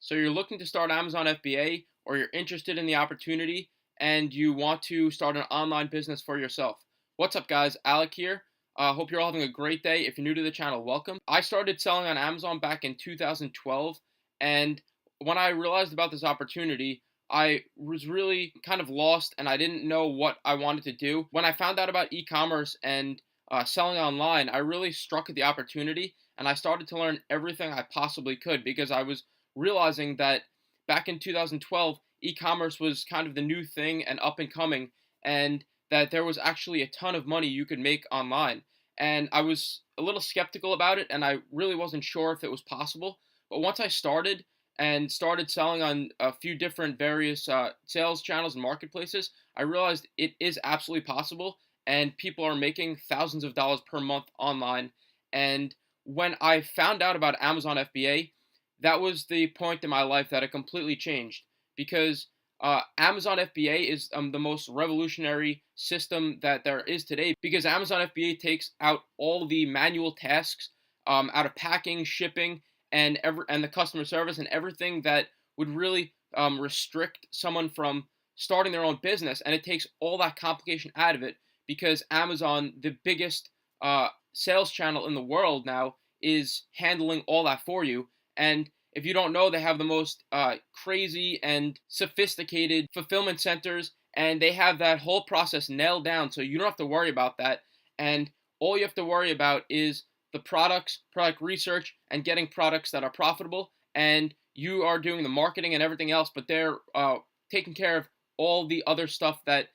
So you're looking to start Amazon FBA, or you're interested in the opportunity and you want to start an online business for yourself. What's up, guys? Alec here. Hope you're all having a great day. If you're new to the channel, welcome. I started selling on Amazon back in 2012, and when I realized about this opportunity, I was really kind of lost and I didn't know what I wanted to do. When I found out about e-commerce and selling online, I really struck at the opportunity and I started to learn everything I possibly could because I was realizing that back in 2012, e-commerce was kind of the new thing and up and coming, and that there was actually a ton of money you could make online. And I was a little skeptical about it, and I really wasn't sure if it was possible. But once I started and started selling on a few different various sales channels and marketplaces, I realized it is absolutely possible, and people are making thousands of dollars per month online. And when I found out about Amazon FBA, that was the point in my life that it completely changed because Amazon FBA is the most revolutionary system that there is today because Amazon FBA takes out all the manual tasks out of packing, shipping, and the customer service and everything that would really restrict someone from starting their own business, and it takes all that complication out of it because Amazon, the biggest sales channel in the world now, is handling all that for you. And if you don't know, they have the most crazy and sophisticated fulfillment centers, and they have that whole process nailed down, so you don't have to worry about that. And all you have to worry about is the products, product research, and getting products that are profitable. And you are doing the marketing and everything else, but they're taking care of all the other stuff that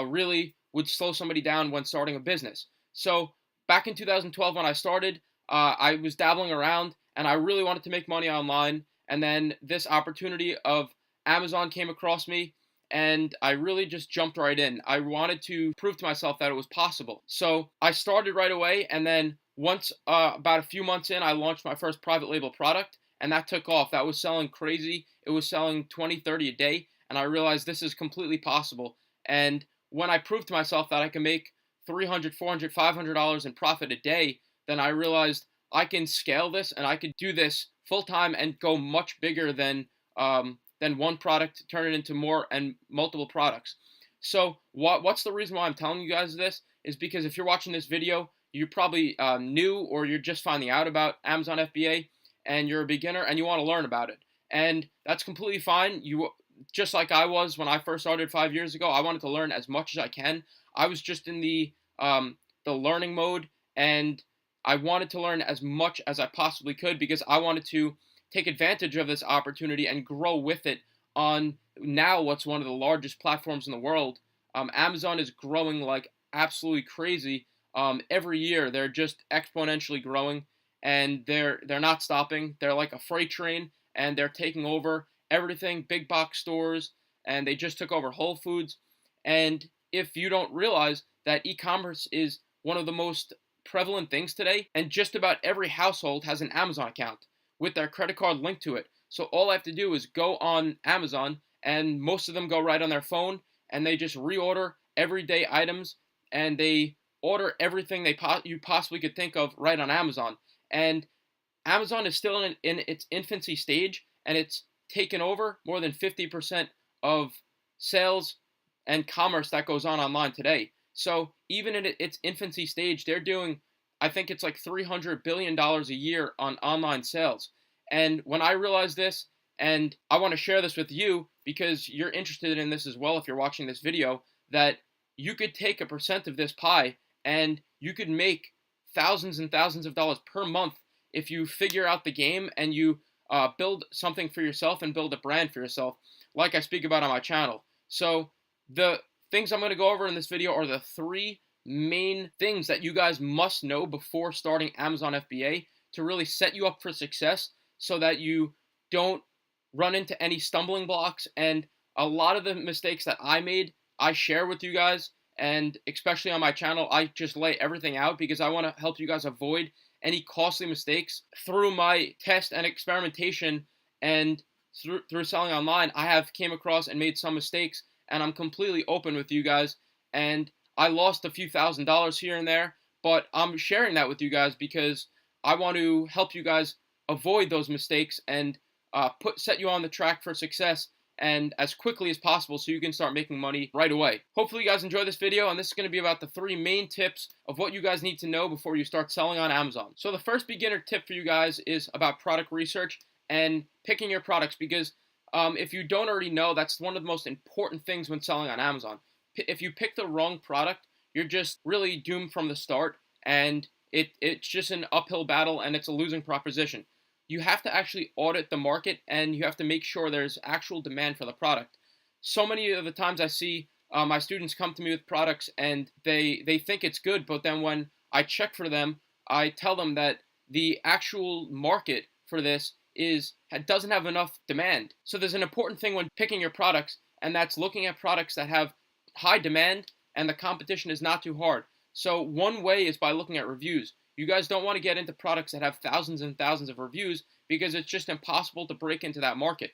really would slow somebody down when starting a business. So back in 2012, when I started, I was dabbling around and I really wanted to make money online. And then this opportunity of Amazon came across me, and I really just jumped right in. I wanted to prove to myself that it was possible. So I started right away, and then once about a few months in, I launched my first private label product, and that took off. That was selling crazy. It was selling 20, 30 a day, and I realized this is completely possible. And when I proved to myself that I can make $300, $400, $500 in profit a day, then I realized I can scale this and I could do this full time and go much bigger than one product, turn it into more and multiple products. So what's the reason why I'm telling you guys this is because if you're watching this video, you're probably new or you're just finding out about Amazon FBA and you're a beginner and you want to learn about it. And that's completely fine. You just like I was when I first started 5 years ago, I wanted to learn as much as I can. I was just in the learning mode, and I wanted to learn as much as I possibly could because I wanted to take advantage of this opportunity and grow with it on now what's one of the largest platforms in the world. Amazon is growing like absolutely crazy. Every year they're just exponentially growing, and they're not stopping. They're like a freight train, and they're taking over everything, big box stores, and they just took over Whole Foods. And if you don't realize that e-commerce is one of the most prevalent things today, and just about every household has an Amazon account with their credit card linked to it. So all I have to do is go on Amazon, and most of them go right on their phone, and they just reorder everyday items, and they order everything you possibly could think of right on Amazon. And Amazon is still in its infancy stage, and it's taken over more than 50% of sales and commerce that goes on online today. So even in its infancy stage, they're doing, I think it's like $300 billion a year on online sales. And when I realized this, and I want to share this with you because you're interested in this as well if you're watching this video, that you could take a percent of this pie and you could make thousands and thousands of dollars per month if you figure out the game and you build something for yourself and build a brand for yourself, like I speak about on my channel. So the things I'm going to go over in this video are the three main things that you guys must know before starting Amazon FBA to really set you up for success so that you don't run into any stumbling blocks. And a lot of the mistakes that I made, I share with you guys, and especially on my channel, I just lay everything out because I want to help you guys avoid any costly mistakes. Through my test and experimentation and through selling online, I have came across and made some mistakes, and I'm completely open with you guys. And I lost a few $1,000s here and there, but I'm sharing that with you guys because I want to help you guys avoid those mistakes and set you on the track for success and as quickly as possible so you can start making money right away. Hopefully you guys enjoy this video, and this is going to be about the 3 main tips of what you guys need to know before you start selling on Amazon. So the first beginner tip for you guys is about product research and picking your products, because if you don't already know, that's one of the most important things when selling on Amazon. If you pick the wrong product, you're just really doomed from the start, and it's just an uphill battle, and it's a losing proposition. You have to actually audit the market, and you have to make sure there's actual demand for the product. So many of the times I see my students come to me with products, and they think it's good, but then when I check for them, I tell them that the actual market for this doesn't have enough demand. So there's an important thing when picking your products, and that's looking at products that have high demand and the competition is not too hard. So one way is by looking at reviews. You guys don't want to get into products that have thousands and thousands of reviews, because it's just impossible to break into that market.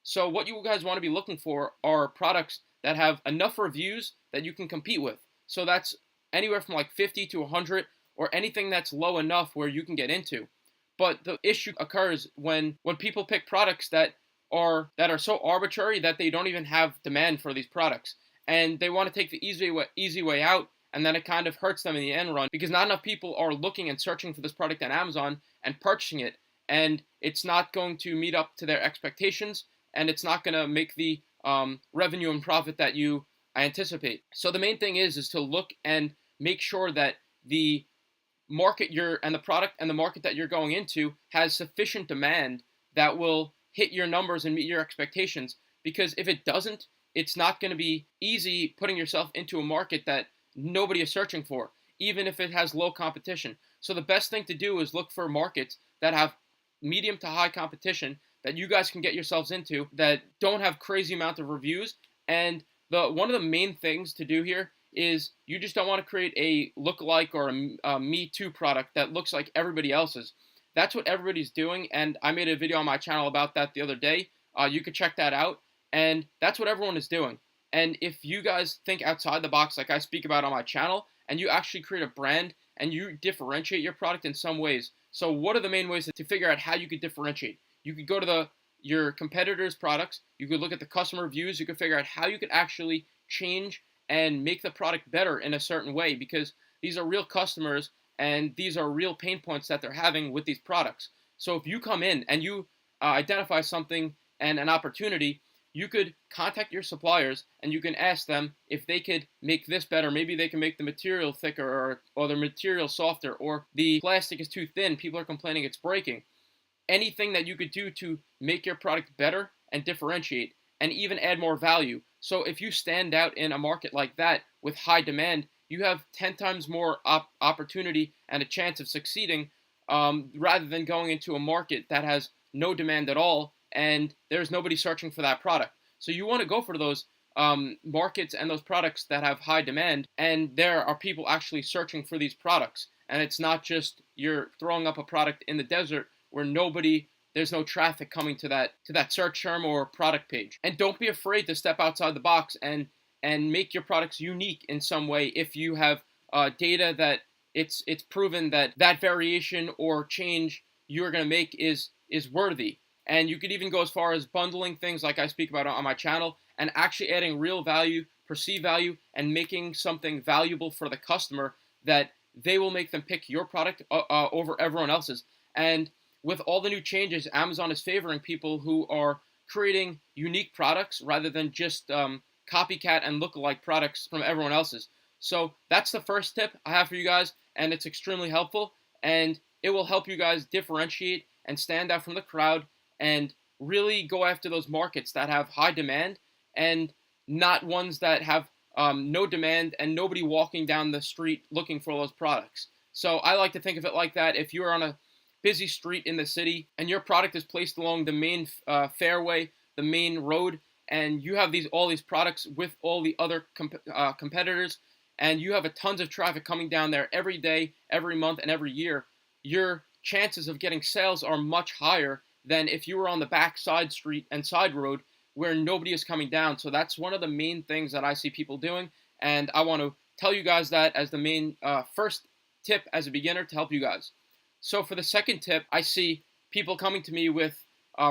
So what you guys want to be looking for are products that have enough reviews that you can compete with. So that's anywhere from like 50 to 100, or anything that's low enough where you can get into. But the issue occurs when people pick products that are so arbitrary that they don't even have demand for these products, and they want to take the easy way out. And then it kind of hurts them in the end run, because not enough people are looking and searching for this product on Amazon and purchasing it. And it's not going to meet up to their expectations, and it's not going to make the revenue and profit that you anticipate. So the main thing is to look and make sure that the market the product and the market that you're going into has sufficient demand that will hit your numbers and meet your expectations. Because if it doesn't, it's not going to be easy putting yourself into a market that nobody is searching for, even if it has low competition. So the best thing to do is look for markets that have medium to high competition that you guys can get yourselves into, that don't have crazy amount of reviews. And one of the main things to do here is you just don't want to create a lookalike or a Me Too product that looks like everybody else's. That's what everybody's doing, and I made a video on my channel about that the other day. You could check that out, and that's what everyone is doing. And if you guys think outside the box, like I speak about on my channel, and you actually create a brand and you differentiate your product in some ways. So what are the main ways to figure out how you could differentiate? You could go to your competitors' products. You could look at the customer reviews. You could figure out how you could actually change and make the product better in a certain way, because these are real customers and these are real pain points that they're having with these products. So if you come in and you identify something and an opportunity, you could contact your suppliers and you can ask them if they could make this better. Maybe they can make the material thicker, or the material softer, or the plastic is too thin. People are complaining it's breaking. Anything that you could do to make your product better and differentiate and even add more value. So if you stand out in a market like that with high demand, you have 10 times more opportunity and a chance of succeeding, rather than going into a market that has no demand at all and there's nobody searching for that product. So you want to go for those markets and those products that have high demand, and there are people actually searching for these products. And it's not just you're throwing up a product in the desert where there's no traffic coming to that search term or product page. And don't be afraid to step outside the box and make your products unique in some way. If you have data that it's proven that variation or change you're going to make is worthy. And you could even go as far as bundling things like I speak about on my channel, and actually adding real value, perceived value, and making something valuable for the customer that they will make them pick your product over everyone else's. And with all the new changes, Amazon is favoring people who are creating unique products rather than just copycat and lookalike products from everyone else's. So that's the first tip I have for you guys, and it's extremely helpful, and it will help you guys differentiate and stand out from the crowd and really go after those markets that have high demand, and not ones that have no demand and nobody walking down the street looking for those products. So I like to think of it like that. If you're on a busy street in the city and your product is placed along the main fairway, the main road, and you have all these products with all the other competitors, and you have tons of traffic coming down there every day, every month, and every year, your chances of getting sales are much higher than if you were on the back side street and side road where nobody is coming down. So that's one of the main things that I see people doing, and I want to tell you guys that as the main first tip as a beginner to help you guys. So for the second tip, I see people coming to me with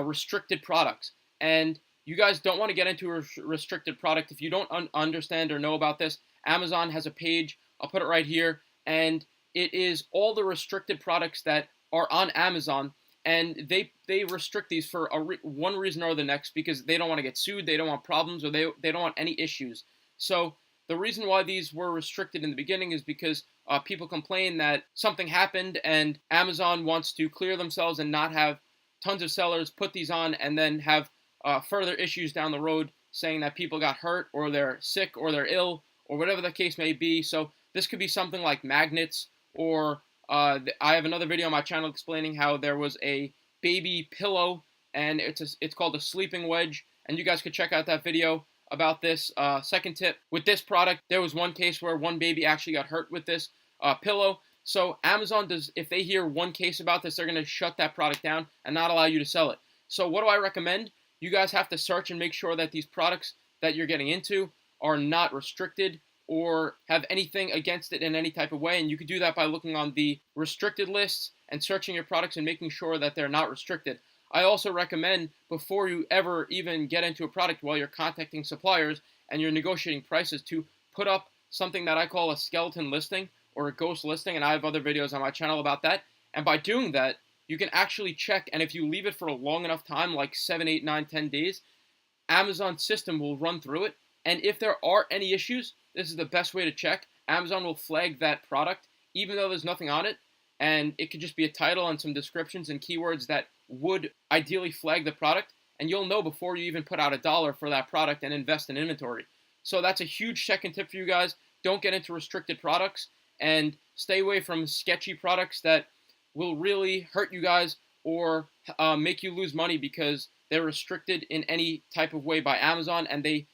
restricted products. And you guys don't want to get into a restricted product. If you don't understand or know about this, Amazon has a page. I'll put it right here. And it is all the restricted products that are on Amazon. And they restrict these for one reason or the next, because they don't want to get sued, they don't want problems, or they don't want any issues. So the reason why these were restricted in the beginning is because people complain that something happened and Amazon wants to clear themselves and not have tons of sellers put these on and then have further issues down the road, saying that people got hurt or they're sick or they're ill or whatever the case may be. So this could be something like magnets, or I have another video on my channel explaining how there was a baby pillow, and it's called a sleeping wedge, and you guys could check out that video about this. Second tip, with this product, there was one case where one baby actually got hurt with this pillow. So Amazon if they hear one case about this, they're going to shut that product down and not allow you to sell it. So what do I recommend? You guys have to search and make sure that these products that you're getting into are not restricted or have anything against it in any type of way. And you can do that by looking on the restricted lists and searching your products and making sure that they're not restricted. I also recommend, before you ever even get into a product, while you're contacting suppliers and you're negotiating prices, to put up something that I call a skeleton listing or a ghost listing, and I have other videos on my channel about that. And by doing that, you can actually check, and if you leave it for a long enough time, like 7, 8, 9, 10 days, Amazon's system will run through it. And if there are any issues, this is the best way to check. Amazon will flag that product, even though there's nothing on it, and it could just be a title and some descriptions and keywords that would ideally flag the product, and you'll know before you even put out $1 for that product and invest in inventory. So that's a huge second tip for you guys. Don't get into restricted products, and stay away from sketchy products that will really hurt you guys or make you lose money because they're restricted in any type of way by Amazon, and they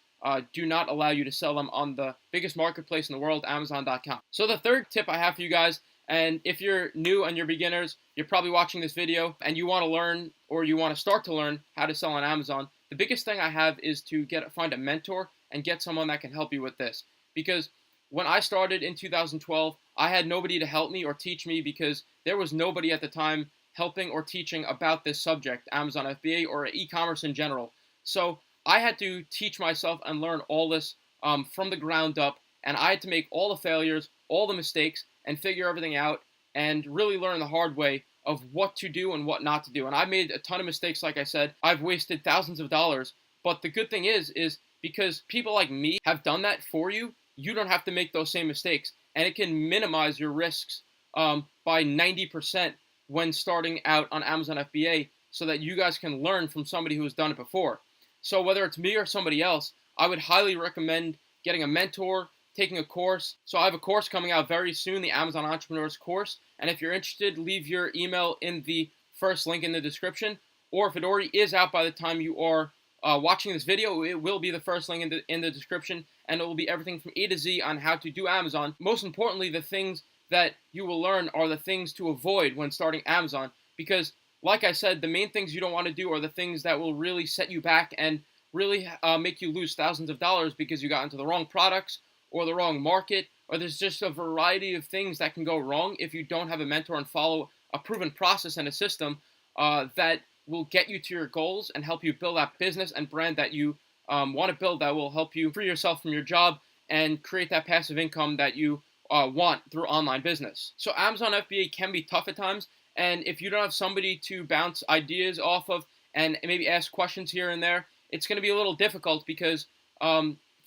do not allow you to sell them on the biggest marketplace in the world, Amazon.com. So the third tip I have for you guys, and if you're new and you're beginners, you're probably watching this video and you want to learn, or you want to start to learn how to sell on Amazon, the biggest thing I have is to find a mentor and get someone that can help you with this. Because when I started in 2012, I had nobody to help me or teach me, because there was nobody at the time helping or teaching about this subject, Amazon FBA or e-commerce in general. So I had to teach myself and learn all this from the ground up, and I had to make all the failures, all the mistakes, and figure everything out, and really learn the hard way of what to do and what not to do. And I made a ton of mistakes, like I said. I've wasted thousands of dollars, but the good thing is because people like me have done that for you, you don't have to make those same mistakes, and it can minimize your risks by 90% when starting out on Amazon FBA, so that you guys can learn from somebody who has done it before. So whether it's me or somebody else, I would highly recommend getting a mentor, taking a course. So I have a course coming out very soon, the Amazon Entrepreneurs course, and if you're interested, leave your email in the first link in the description, or if it already is out by the time you are watching this video, it will be the first link in the description, and it will be everything from A to Z on how to do Amazon. Most importantly, the things that you will learn are the things to avoid when starting Amazon, because like I said, the main things you don't want to do are the things that will really set you back and really make you lose thousands of dollars because you got into the wrong products or the wrong market, or there's just a variety of things that can go wrong if you don't have a mentor and follow a proven process and a system that will get you to your goals and help you build that business and brand that you want to build, that will help you free yourself from your job and create that passive income that you want through online business. So Amazon FBA can be tough at times, and if you don't have somebody to bounce ideas off of and maybe ask questions here and there, it's going to be a little difficult, because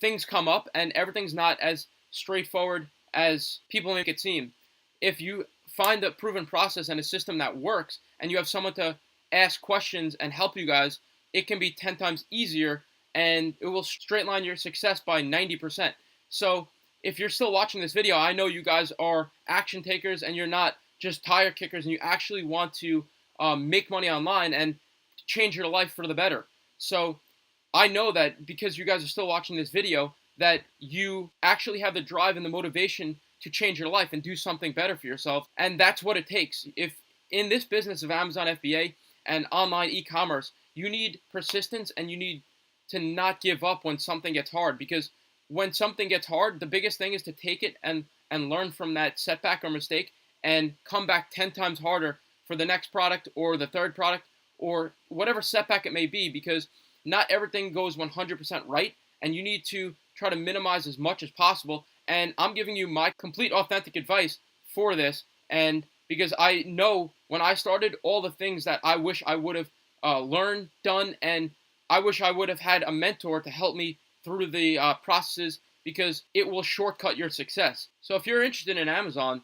things come up and everything's not as straightforward as people make it seem. If you find a proven process and a system that works, and you have someone to ask questions and help you guys, it can be 10 times easier, and it will straight line your success by 90%. So if you're still watching this video, I know you guys are action takers and you're not just tire kickers, and you actually want to make money online and change your life for the better. So I know that because you guys are still watching this video, that you actually have the drive and the motivation to change your life and do something better for yourself. And that's what it takes. If in this business of Amazon FBA and online e-commerce, you need persistence, and you need to not give up when something gets hard, because when something gets hard, the biggest thing is to take it and learn from that setback or mistake and come back 10 times harder for the next product or the third product or whatever setback it may be, because not everything goes 100% right, and you need to try to minimize as much as possible. And I'm giving you my complete authentic advice for this, and because I know when I started, all the things that I wish I would have learned, done, and I wish I would have had a mentor to help me through the processes, because it will shortcut your success. So if you're interested in Amazon,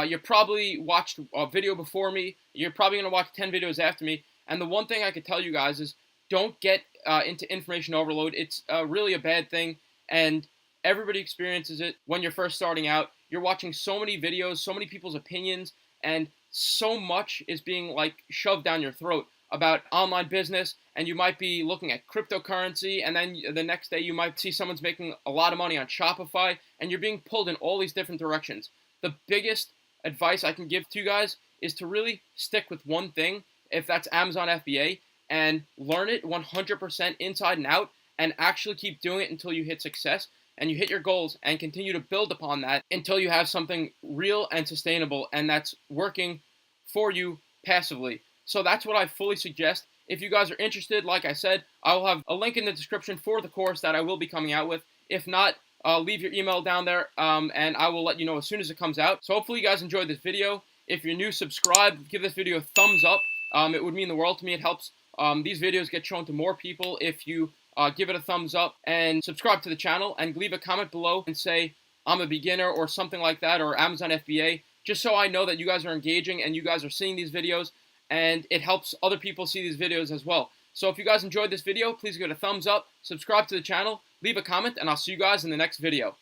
you probably watched a video before me. You're probably going to watch 10 videos after me. And the one thing I could tell you guys is don't get into information overload. It's really a bad thing, and everybody experiences it when you're first starting out. You're watching so many videos, so many people's opinions, and so much is being like shoved down your throat about online business, and you might be looking at cryptocurrency, and then the next day you might see someone's making a lot of money on Shopify, and you're being pulled in all these different directions. The biggest advice I can give to you guys is to really stick with one thing, if that's Amazon FBA, and learn it 100% inside and out, and actually keep doing it until you hit success and you hit your goals, and continue to build upon that until you have something real and sustainable and that's working for you passively. So that's what I fully suggest. If you guys are interested, like I said, I will have a link in the description for the course that I will be coming out with. If not, leave your email down there, and I will let you know as soon as it comes out. So hopefully you guys enjoyed this video. If you're new, subscribe, give this video a thumbs up. It would mean the world to me. It helps these videos get shown to more people if you give it a thumbs up and subscribe to the channel, and leave a comment below and say I'm a beginner or something like that, or Amazon FBA, just so I know that you guys are engaging and you guys are seeing these videos, and it helps other people see these videos as well. So if you guys enjoyed this video, please give it a thumbs up, subscribe to the channel, leave a comment, and I'll see you guys in the next video.